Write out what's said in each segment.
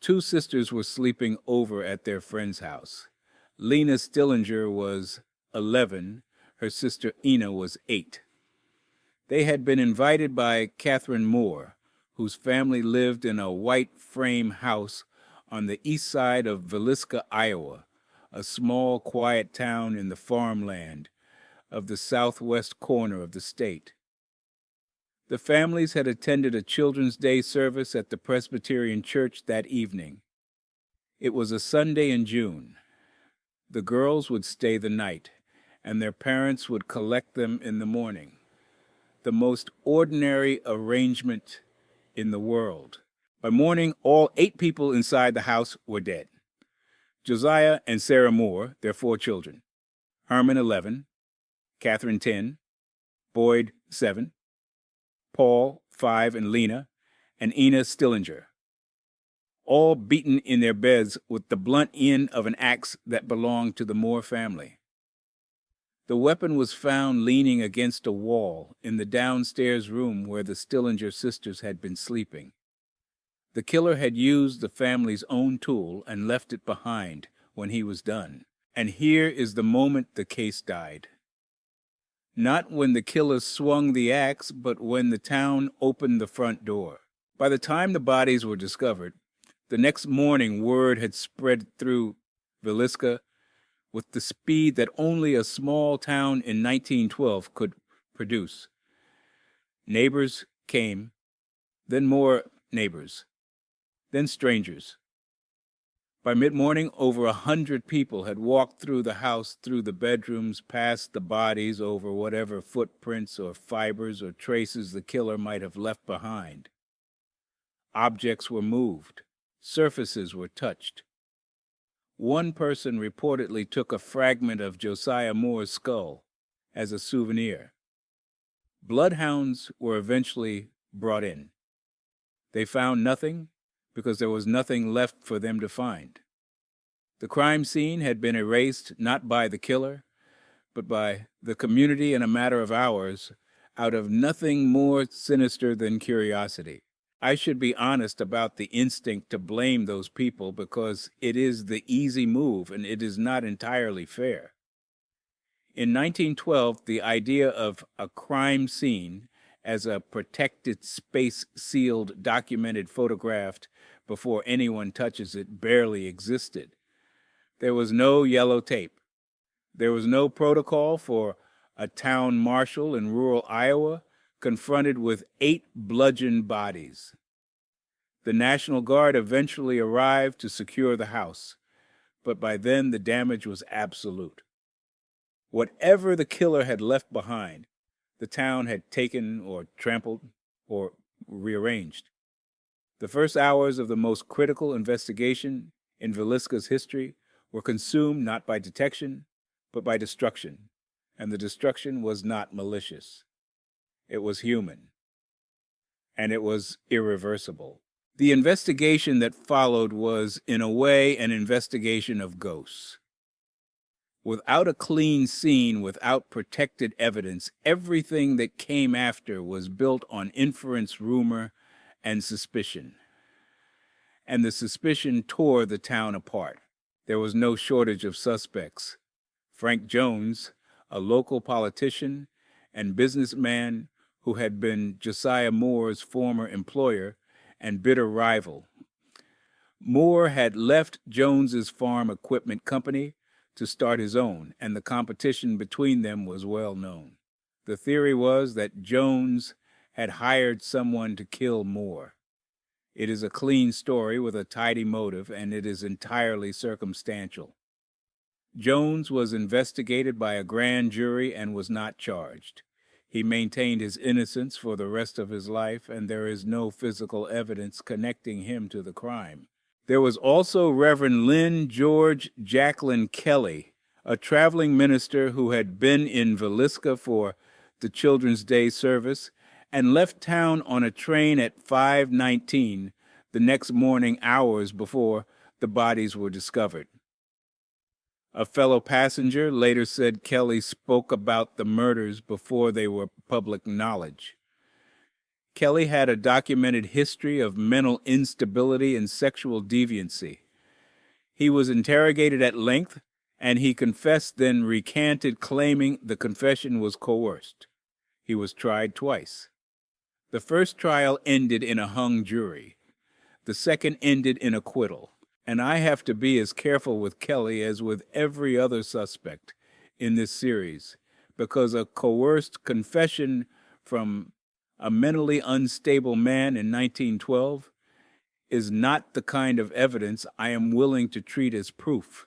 Two sisters were sleeping over at their friend's house. Lena Stillinger was 11. Her sister Ina was 8. They had been invited by Catherine Moore, whose family lived in a white frame house on the east side of Villisca, Iowa, a small, quiet town in the farmland of the southwest corner of the state. The families had attended a Children's Day service at the Presbyterian Church that evening. It was a Sunday in June. The girls would stay the night, and their parents would collect them in the morning. The most ordinary arrangement in the world. By morning, all 8 people inside the house were dead. Josiah and Sarah Moore, their 4 children. Herman, 11. Catherine, 10. Boyd, 7. Paul, 5, and Lena, and Ina Stillinger. All beaten in their beds with the blunt end of an axe that belonged to the Moore family. The weapon was found leaning against a wall in the downstairs room where the Stillinger sisters had been sleeping. The killer had used the family's own tool and left it behind when he was done. And here is the moment the case died. Not when the killer swung the axe, but when the town opened the front door. By the time the bodies were discovered, the next morning word had spread through Villisca with the speed that only a small town in 1912 could produce. Neighbors came, then more neighbors, then strangers. By mid-morning, over 100 people had walked through the house, through the bedrooms, past the bodies, over whatever footprints or fibers or traces the killer might have left behind. Objects were moved. Surfaces were touched. One person reportedly took a fragment of Josiah Moore's skull as a souvenir. Bloodhounds were eventually brought in. They found nothing because there was nothing left for them to find. The crime scene had been erased not by the killer, but by the community in a matter of hours, out of nothing more sinister than curiosity. I should be honest about the instinct to blame those people because it is the easy move and it is not entirely fair. In 1912, the idea of a crime scene as a protected space sealed, documented, photographed before anyone touches it barely existed. There was no yellow tape. There was no protocol for a town marshal in rural Iowa confronted with 8 bludgeoned bodies. The National Guard eventually arrived to secure the house, but by then the damage was absolute. Whatever the killer had left behind, the town had taken or trampled or rearranged. The first hours of the most critical investigation in Villisca's history were consumed not by detection, but by destruction, and the destruction was not malicious. It was human, and it was irreversible. The investigation that followed was, in a way, an investigation of ghosts. Without a clean scene, without protected evidence, everything that came after was built on inference, rumor, and suspicion. And the suspicion tore the town apart. There was no shortage of suspects. Frank Jones, a local politician and businessman who had been Josiah Moore's former employer and bitter rival. Moore had left Jones's farm equipment company to start his own, and the competition between them was well known. The theory was that Jones had hired someone to kill Moore. It is a clean story with a tidy motive, and it is entirely circumstantial. Jones was investigated by a grand jury and was not charged. He maintained his innocence for the rest of his life, and there is no physical evidence connecting him to the crime. There was also Reverend Lynn George Jacqueline Kelly, a traveling minister who had been in Villisca for the Children's Day service and left town on a train at 5:19 the next morning, hours before the bodies were discovered. A fellow passenger later said Kelly spoke about the murders before they were public knowledge. Kelly had a documented history of mental instability and sexual deviancy. He was interrogated at length, and he confessed, then recanted, claiming the confession was coerced. He was tried twice. The first trial ended in a hung jury. The second ended in acquittal. And I have to be as careful with Kelly as with every other suspect in this series, because a coerced confession from a mentally unstable man in 1912 is not the kind of evidence I am willing to treat as proof.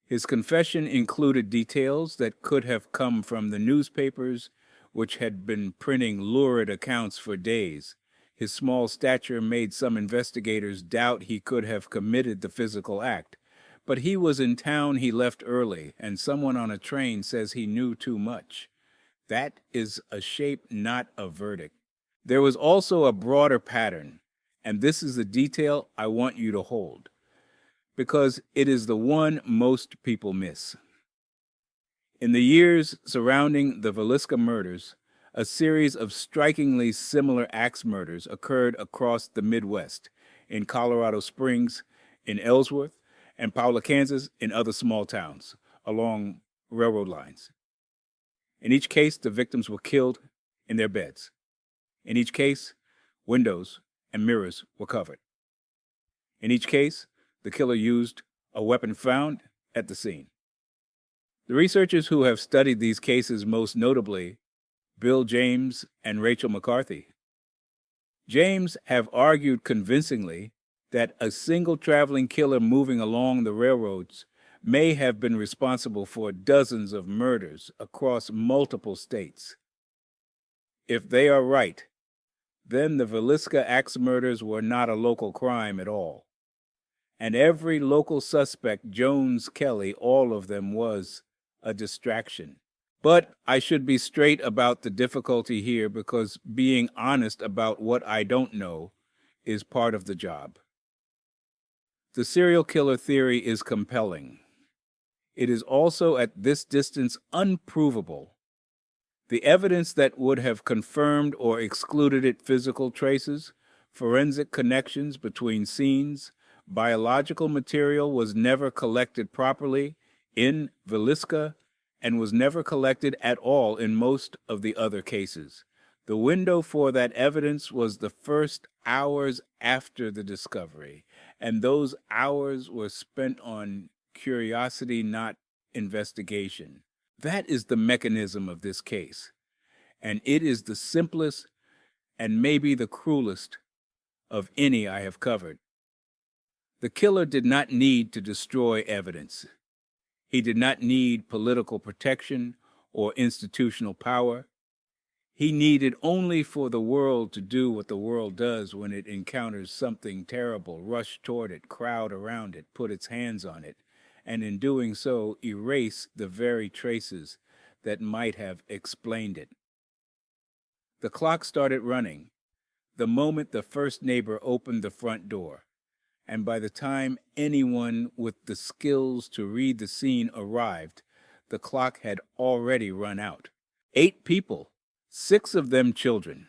His confession included details that could have come from the newspapers, which had been printing lurid accounts for days. His small stature made some investigators doubt he could have committed the physical act. But he was in town, he left early, and someone on a train says he knew too much. That is a shape, not a verdict. There was also a broader pattern, and this is the detail I want you to hold, because it is the one most people miss. In the years surrounding the Villisca murders, a series of strikingly similar axe murders occurred across the Midwest, in Colorado Springs, in Ellsworth, and Paola, Kansas, and other small towns along railroad lines. In each case, the victims were killed in their beds. In each case, windows and mirrors were covered. In each case, the killer used a weapon found at the scene. The researchers who have studied these cases, most notably Bill James and Rachel McCarthy, James, have argued convincingly that a single traveling killer moving along the railroads may have been responsible for dozens of murders across multiple states. If they are right, then the Villisca axe murders were not a local crime at all. And every local suspect, Jones, Kelly, all of them, was a distraction. But I should be straight about the difficulty here, because being honest about what I don't know is part of the job. The serial killer theory is compelling. It is also at this distance unprovable. The evidence that would have confirmed or excluded it, physical traces, forensic connections between scenes, biological material, was never collected properly in Villisca and was never collected at all in most of the other cases. The window for that evidence was the first hours after the discovery, and those hours were spent on curiosity, not investigation. That is the mechanism of this case, and it is the simplest and maybe the cruelest of any I have covered. The killer did not need to destroy evidence. He did not need political protection or institutional power. He needed only for the world to do what the world does when it encounters something terrible: rush toward it, crowd around it, put its hands on it, and in doing so erase the very traces that might have explained it. The clock started running the moment the first neighbor opened the front door, and by the time anyone with the skills to read the scene arrived, the clock had already run out. 8 people, 6 of them children,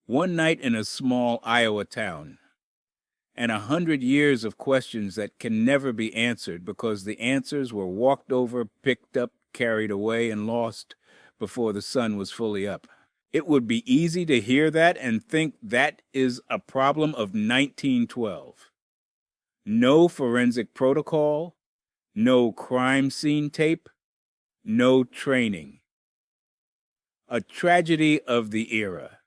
one night in a small Iowa town, and 100 years of questions that can never be answered because the answers were walked over, picked up, carried away, and lost before the sun was fully up. It would be easy to hear that and think that is a problem of 1912. No forensic protocol, no crime scene tape, no training. A tragedy of the era.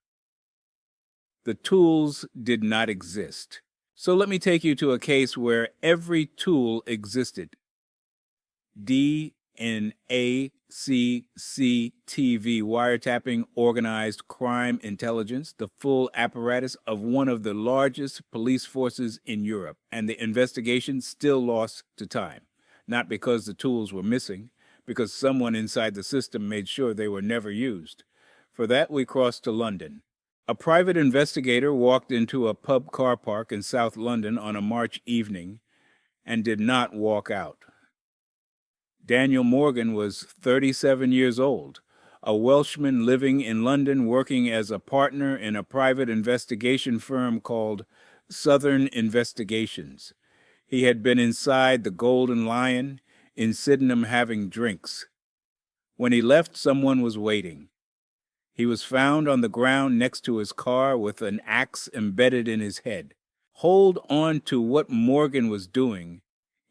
The tools did not exist. So let me take you to a case where every tool existed. DNACCTV wiretapping, organized crime intelligence, the full apparatus of one of the largest police forces in Europe, and the investigation still lost to time. Not because the tools were missing, because someone inside the system made sure they were never used. For that, we crossed to London. A private investigator walked into a pub car park in South London on a March evening and did not walk out. Daniel Morgan was 37 years old, a Welshman living in London working as a partner in a private investigation firm called Southern Investigations. He had been inside the Golden Lion in Sydenham having drinks. When he left, someone was waiting. He was found on the ground next to his car with an axe embedded in his head. Hold on to what Morgan was doing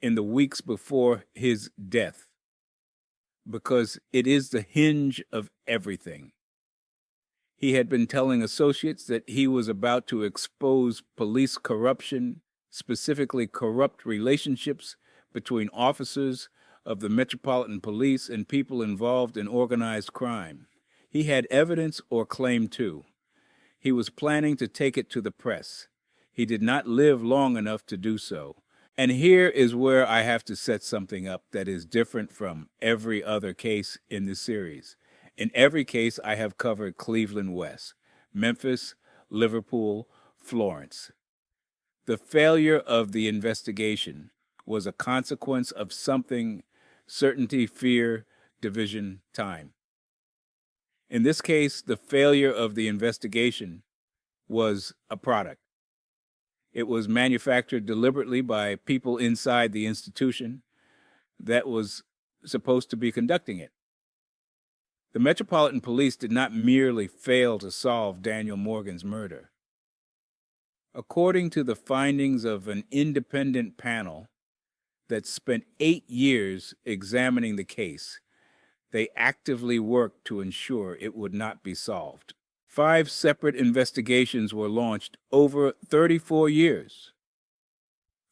in the weeks before his death, because it is the hinge of everything. He had been telling associates that he was about to expose police corruption, specifically corrupt relationships between officers of the Metropolitan Police and people involved in organized crime. He had evidence, or claimed to. He was planning to take it to the press. He did not live long enough to do so. And here is where I have to set something up that is different from every other case in this series. In every case, I have covered Cleveland West, Memphis, Liverpool, Florence. The failure of the investigation was a consequence of something: certainty, fear, division, time. In this case, the failure of the investigation was a product. It was manufactured deliberately by people inside the institution that was supposed to be conducting it. The Metropolitan Police did not merely fail to solve Daniel Morgan's murder. According to the findings of an independent panel that spent 8 years examining the case, they actively worked to ensure it would not be solved. 5 separate investigations were launched over 34 years.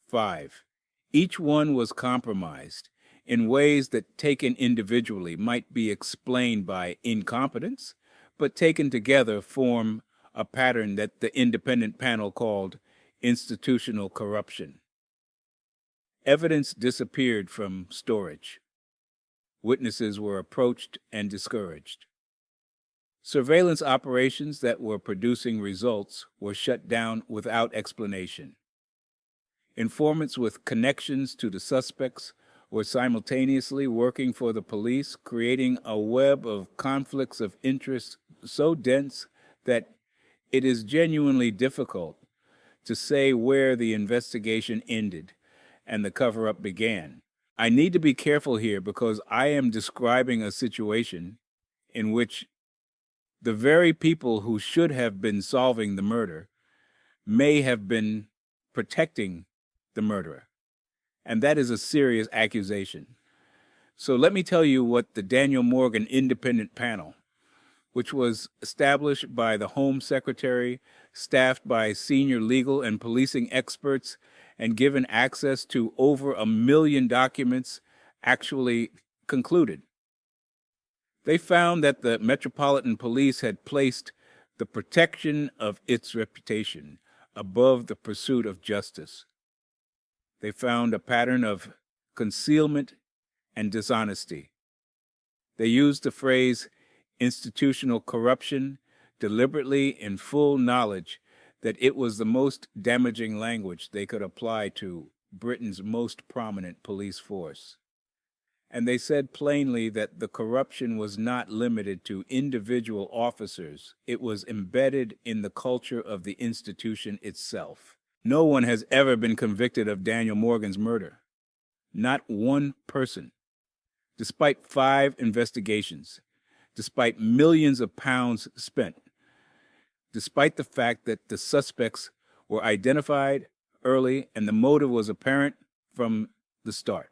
5. Each one was compromised in ways that, taken individually, might be explained by incompetence, but taken together form a pattern that the independent panel called institutional corruption. Evidence disappeared from storage. Witnesses were approached and discouraged. Surveillance operations that were producing results were shut down without explanation. Informants with connections to the suspects were simultaneously working for the police, creating a web of conflicts of interest so dense that it is genuinely difficult to say where the investigation ended and the cover-up began. I need to be careful here because I am describing a situation in which the very people who should have been solving the murder may have been protecting the murderer. And that is a serious accusation. So let me tell you what the Daniel Morgan Independent Panel, which was established by the Home Secretary, staffed by senior legal and policing experts, and given access to over 1 million documents, actually concluded. They found that the Metropolitan Police had placed the protection of its reputation above the pursuit of justice. They found a pattern of concealment and dishonesty. They used the phrase institutional corruption deliberately in full knowledge that it was the most damaging language they could apply to Britain's most prominent police force. And they said plainly that the corruption was not limited to individual officers. It was embedded in the culture of the institution itself. No one has ever been convicted of Daniel Morgan's murder. Not one person. Despite 5 investigations, despite millions of pounds spent, despite the fact that the suspects were identified early and the motive was apparent from the start.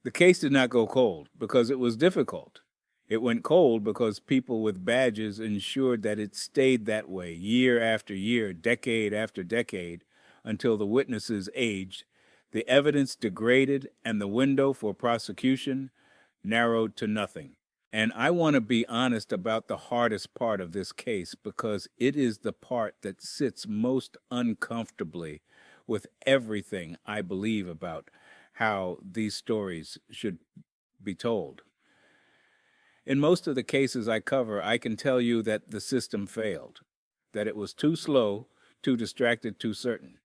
The case did not go cold because it was difficult. It went cold because people with badges ensured that it stayed that way year after year, decade after decade, until the witnesses aged, the evidence degraded, and the window for prosecution narrowed to nothing. And I want to be honest about the hardest part of this case because it is the part that sits most uncomfortably with everything I believe about how these stories should be told. In most of the cases I cover, I can tell you that the system failed, that it was too slow, too distracted, too certain.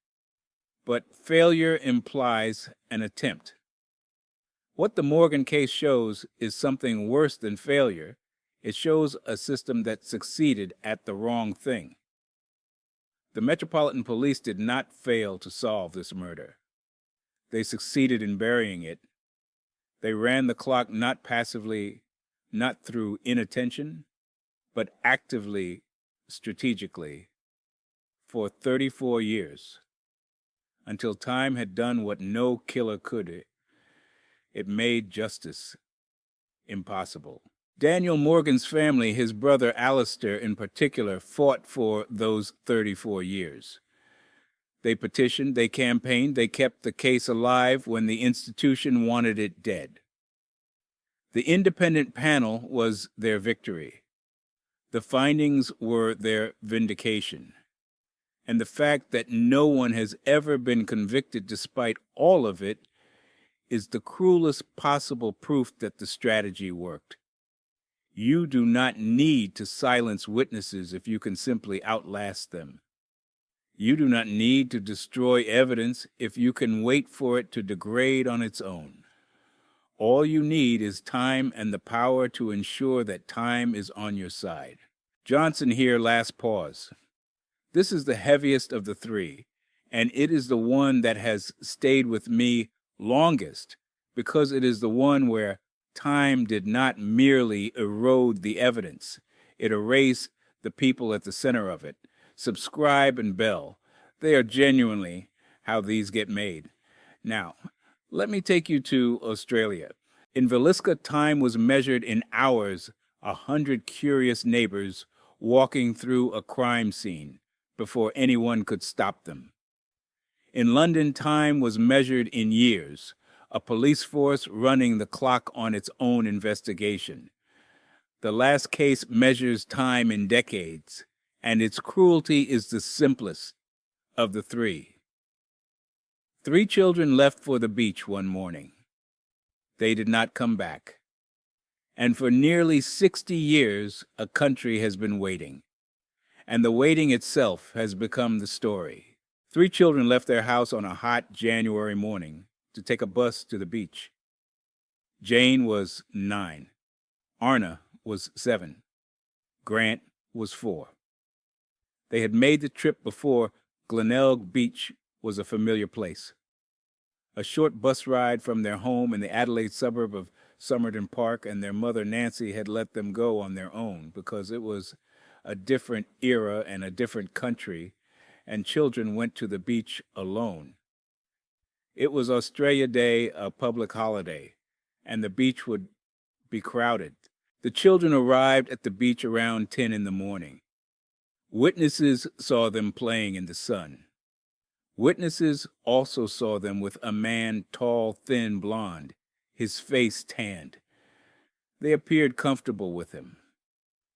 But failure implies an attempt. What the Morgan case shows is something worse than failure. It shows a system that succeeded at the wrong thing. The Metropolitan Police did not fail to solve this murder. They succeeded in burying it. They ran the clock not passively, not through inattention, but actively, strategically, for 34 years, until time had done what no killer could. It made justice impossible. Daniel Morgan's family, his brother Alistair in particular, fought for those 34 years. They petitioned, they campaigned, they kept the case alive when the institution wanted it dead. The independent panel was their victory. The findings were their vindication. And the fact that no one has ever been convicted despite all of it is the cruelest possible proof that the strategy worked. You do not need to silence witnesses if you can simply outlast them. You do not need to destroy evidence if you can wait for it to degrade on its own. All you need is time and the power to ensure that time is on your side. Johnson here, last pause. This is the heaviest of the three, and it is the one that has stayed with me longest because it is the one where time did not merely erode the evidence. It erased the people at the center of it. Subscribe and bell. They are genuinely how these get made. Now, let me take you to Australia. In Villisca, time was measured in hours, 100 curious neighbors walking through a crime scene before anyone could stop them. In London, time was measured in years, a police force running the clock on its own investigation. The last case measures time in decades, and its cruelty is the simplest of the three. 3 children left for the beach one morning. They did not come back. And for nearly 60 years, a country has been waiting. And the waiting itself has become the story. 3 children left their house on a hot January morning to take a bus to the beach. Jane was 9. Arna was 7. Grant was 4. They had made the trip before Glenelg Beach was a familiar place. A short bus ride from their home in the Adelaide suburb of Somerton Park, and their mother Nancy had let them go on their own because it was a different era and a different country, and children went to the beach alone. It was Australia Day, a public holiday, and the beach would be crowded. The children arrived at the beach around 10 in the morning. Witnesses saw them playing in the sun. Witnesses also saw them with a man, tall, thin, blond, his face tanned. They appeared comfortable with him.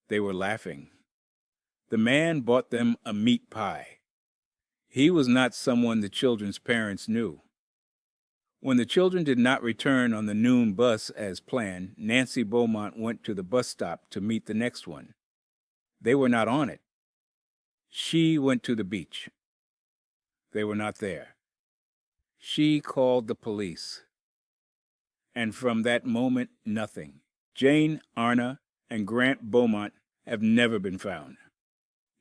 They were laughing. The man bought them a meat pie. He was not someone the children's parents knew. When the children did not return on the noon bus as planned, Nancy Beaumont went to the bus stop to meet the next one. They were not on it. She went to the beach. They were not there. She called the police. And from that moment, nothing. Jane, Arna, and Grant Beaumont have never been found.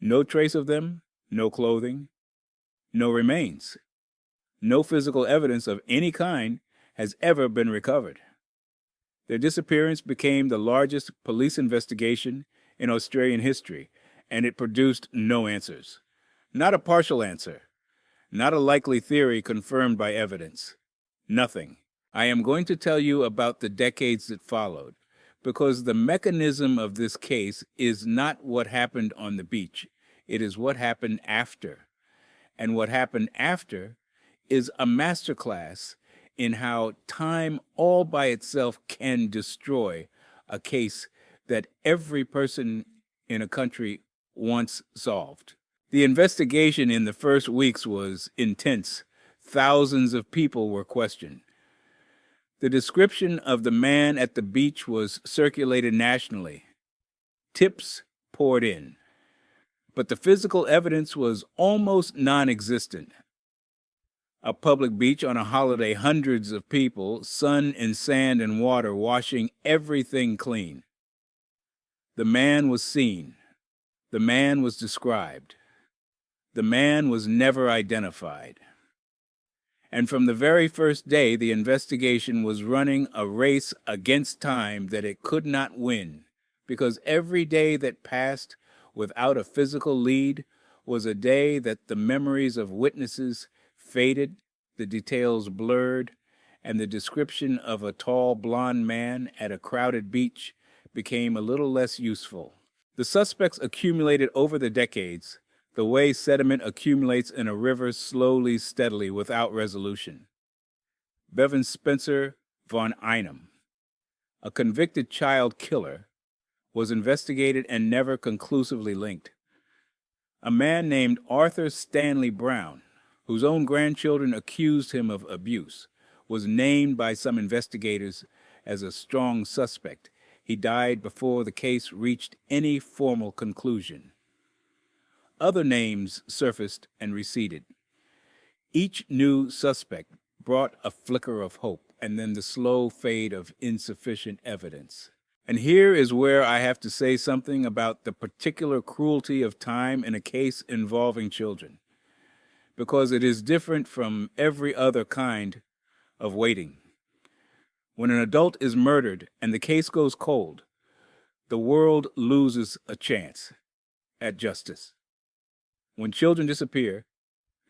No trace of them, no clothing, no remains. No physical evidence of any kind has ever been recovered. Their disappearance became the largest police investigation in Australian history, and it produced no answers. Not a partial answer. Not a likely theory confirmed by evidence. Nothing. I am going to tell you about the decades that followed, because the mechanism of this case is not what happened on the beach. It is what happened after. And what happened after is a masterclass in how time all by itself can destroy a case that every person in a country wants solved. The investigation in the first weeks was intense. Thousands of people were questioned. The description of the man at the beach was circulated nationally. Tips poured in. But the physical evidence was almost non-existent. A public beach on a holiday, hundreds of people, sun and sand and water washing everything clean. The man was seen. The man was described. The man was never identified. And from the very first day, the investigation was running a race against time that it could not win, because every day that passed without a physical lead was a day that the memories of witnesses faded, the details blurred, and the description of a tall blond man at a crowded beach became a little less useful. The suspects accumulated over the decades, the way sediment accumulates in a river slowly, steadily, without resolution. Bevan Spencer von Einem, a convicted child killer, was investigated and never conclusively linked. A man named Arthur Stanley Brown, whose own grandchildren accused him of abuse, was named by some investigators as a strong suspect. He died before the case reached any formal conclusion. Other names surfaced and receded. Each new suspect brought a flicker of hope and then the slow fade of insufficient evidence. And here is where I have to say something about the particular cruelty of time in a case involving children, because it is different from every other kind of waiting. When an adult is murdered and the case goes cold, the world loses a chance at justice. When children disappear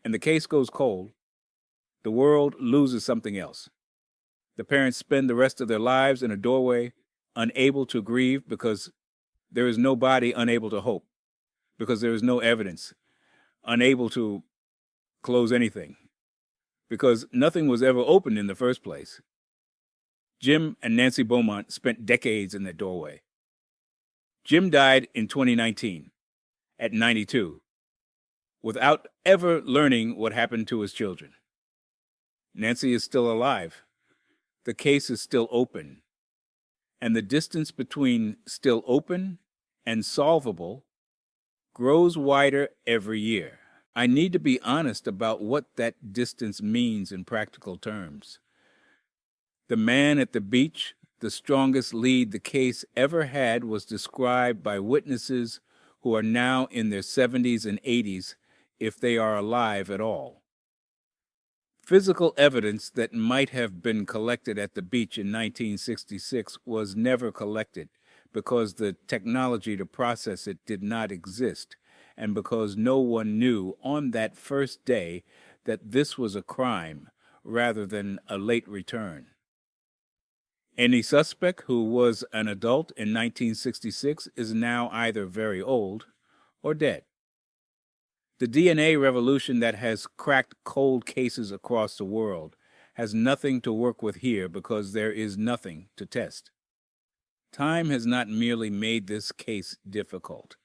and the case goes cold, the world loses something else. The parents spend the rest of their lives in a doorway, unable to grieve because there is no body, unable to hope, because there is no evidence, unable to close anything, because nothing was ever opened in the first place. Jim and Nancy Beaumont spent decades in that doorway. Jim died in 2019 at 92. Without ever learning what happened to his children. Nancy is still alive. The case is still open. And the distance between still open and solvable grows wider every year. I need to be honest about what that distance means in practical terms. The man at the beach, the strongest lead the case ever had, was described by witnesses who are now in their 70s and 80s, if they are alive at all. Physical evidence that might have been collected at the beach in 1966 was never collected because the technology to process it did not exist, and because no one knew on that first day that this was a crime rather than a late return. Any suspect who was an adult in 1966 is now either very old or dead. The DNA revolution that has cracked cold cases across the world has nothing to work with here because there is nothing to test. Time has not merely made this case difficult.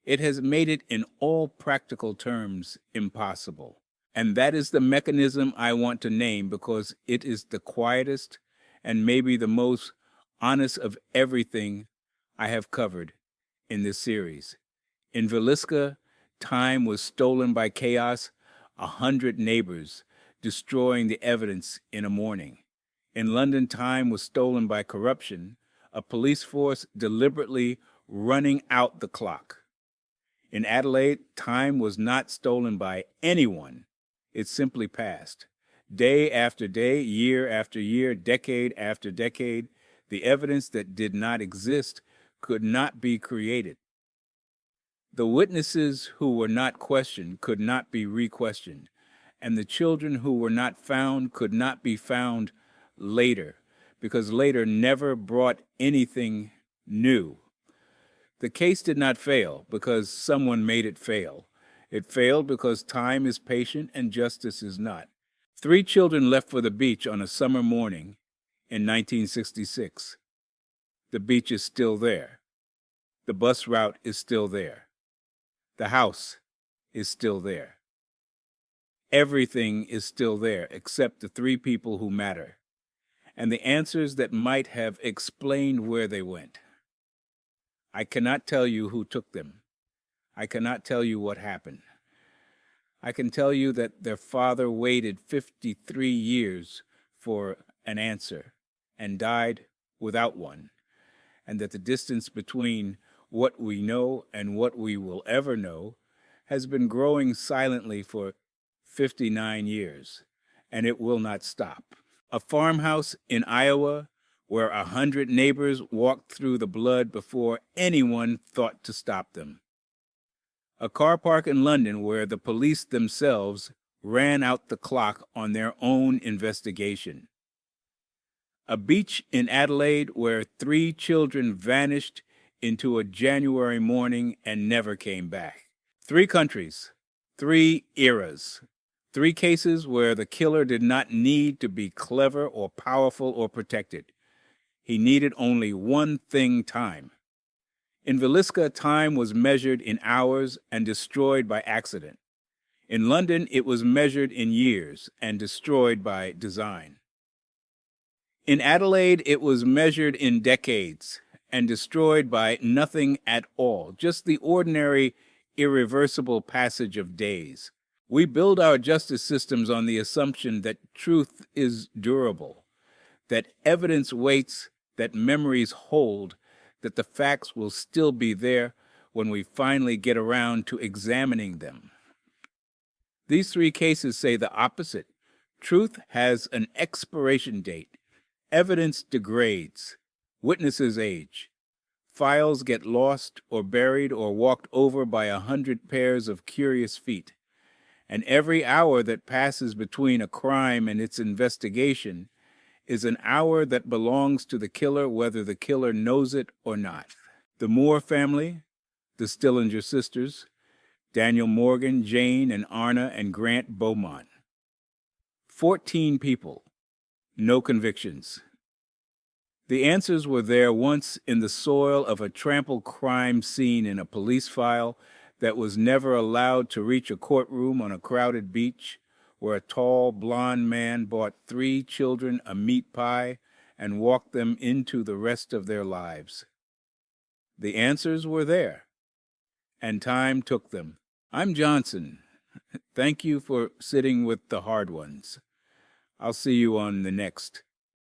It has made it in all practical terms impossible. And that is the mechanism I want to name because it is the quietest and maybe the most honest of everything I have covered in this series. In Villisca, time was stolen by chaos, 100 neighbors destroying the evidence in a morning. In London, time was stolen by corruption, a police force deliberately running out the clock. In Adelaide, time was not stolen by anyone. It simply passed. Day after day, year after year, decade after decade, the evidence that did not exist could not be created. The witnesses who were not questioned could not be re-questioned, and the children who were not found could not be found later, because later never brought anything new. The case did not fail because someone made it fail. It failed because time is patient and justice is not. 3 children left for the beach on a summer morning in 1966. The beach is still there. The bus route is still there. The house is still there. Everything is still there except the 3 people who matter, and the answers that might have explained where they went. I cannot tell you who took them. I cannot tell you what happened. I can tell you that their father waited 53 years for an answer and died without one, and that the distance between what we know and what we will ever know has been growing silently for 59 years, and it will not stop. A farmhouse in Iowa where 100 neighbors walked through the blood before anyone thought to stop them. A car park in London where the police themselves ran out the clock on their own investigation. A beach in Adelaide where 3 children vanished into a January morning and never came back. 3 countries, 3 eras, 3 cases where the killer did not need to be clever or powerful or protected. He needed only one thing: time. In Villisca, time was measured in hours and destroyed by accident. In London, it was measured in years and destroyed by design. In Adelaide, it was measured in decades and destroyed by nothing at all, just the ordinary, irreversible passage of days. We build our justice systems on the assumption that truth is durable, that evidence waits, that memories hold, that the facts will still be there when we finally get around to examining them. These 3 cases say the opposite. Truth has an expiration date. Evidence degrades. Witnesses age. Files get lost or buried or walked over by 100 pairs of curious feet. And every hour that passes between a crime and its investigation is an hour that belongs to the killer, whether the killer knows it or not. The Moore family, the Stillinger sisters, Daniel Morgan, Jane and Arna and Grant Beaumont. 14 people, no convictions. The answers were there once in the soil of a trampled crime scene in a police file that was never allowed to reach a courtroom on a crowded beach, where a tall, blond man bought 3 children a meat pie and walked them into the rest of their lives. The answers were there, and time took them. I'm Johnson. Thank you for sitting with the hard ones. I'll see you on the next